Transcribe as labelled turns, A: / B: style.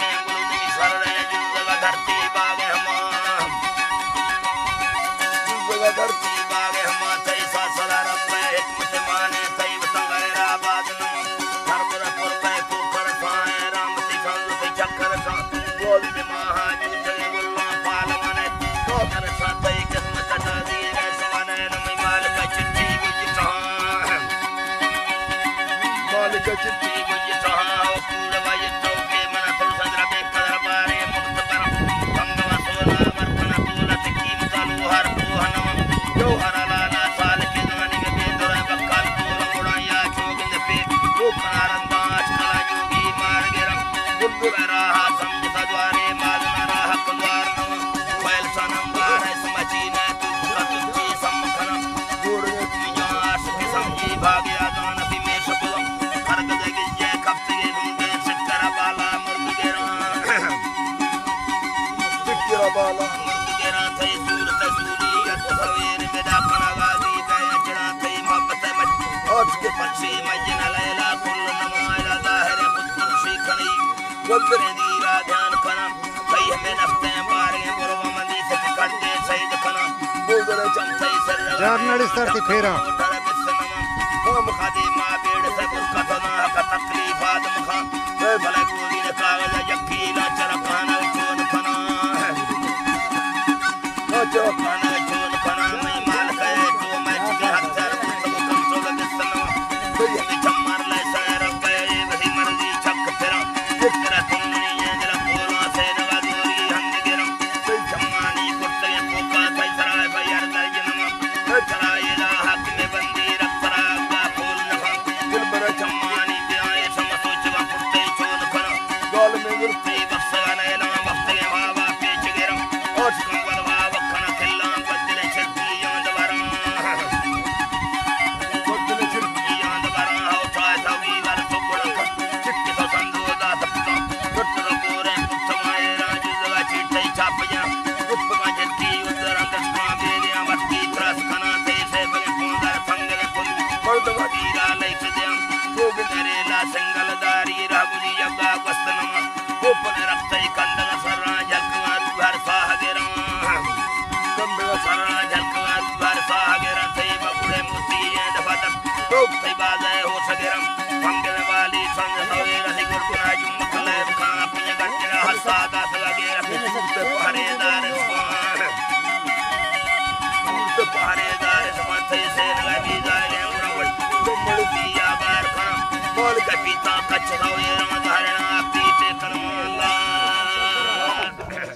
A: के गुरुदेव सर रहे जुग धरती बागे हम जुग धरती बागे हम तैसा सदा रब हिकमत माने तैव संगरा बादन धर्मपुर पे कुकर साए राम दिखल से चक्कर सा बोल में महाजन चले गुल्ला पाल माने तो कर सा तै किस्मत दी रे सवाने नमी माल का चिट्ठी गुज कहां माल का चिट्ठी गुज कहां पूर्ण वाय चौके मन तो संग्र पे कर बारे मुक्त पर गंगा सोना वर्तन दौलत कीमत लोहर कोहनम जो हरलाना साल के जमाने में बेदर बक्कल को उड़ाया चोगिंद पे वो कनारंदाज कला जोगी मार गिरम बुलबुल राह समझ सद्वारे मादना राह कुलवार नव फैल सनंगार समचीना तुझका तुझी सम्मखन गोड़ तुझास के समझी भाग्य आदान भी में सबलम हरग जगे जय कप्ते गुंगे सिक्कर बाला मुर्ग गिरा सिक्कर बाला मुर्ग गिरा थे सूर तसूली यत सवेर बेदा कनागाजी गया चढ़ा थे मोहब्बत मच आज के पक्षी मजन लैला कुल नमाया जाहिर खुद खुशी खनी वक्रे दीरा ध्यान कना कई हमें नफ्ते मारे गुरु मंदी से करते सईद कना बोल चमसई सर
B: जर्नलिस्ट करती फेरा
A: हम खादी मां बेड़ से बुरकतना का तकलीफ आदम खां वे भले गोली ने कागज यकीना चरखाना चोन खना चरखाना चोन खना मैं माल कहे तो मैं के हत्यार सब कंसोल बिसना कोई हमें चमर ले सर पे वही मर्जी छक तेरा तेरा तुमनी ये जरा बोला से नवा गोरी हम गिरम कोई जमानी कुत्ते पोका पैसरा भैया दर्जनमा चला ये हक में बंदी रखरा का फूल नखा दिल पर जमानी बियाए समसोच वा कुत्ते चोन खना गाल में गुरते बक्सगाने ना वक्त के बाबा पेच गिरम और कंवल बाबा खना खिल्ला बदले छती याद वरा बदले छती याद वरा हो चाहे सभी वर तो बड़ा चिट्ठी तो संदोदा तपता गुत्तर गोरे कुत्तमाए राजू जगा चिट्ठी छाप जा गुप्त माजन की उधर अंदर स्मा बेरिया मट्टी त्रस खना थे से बने पोंदर फंगल कुल मर्द वजीरा लेख दिया गोविंदरेला संगलदारी रागुली यगा वस्तनमा गोपन रखते कंदल सरना जलकवा दुहर साहगेरा कंदल सरना जलकवा दुहर साहगेरा थे बबुड़े मोती ये दफादर लोग थे बाजे हो सगेरम फंगल वाली संग सवे रही गुरपुरा जुम खले खाना पिए गट्टिरा हसादा सगेरा ते पहरेदार स्वान ते पहरेदार समथे से लगी जाए उड़वल तुम दिया बार खना बोल के पिता कच्छ सवे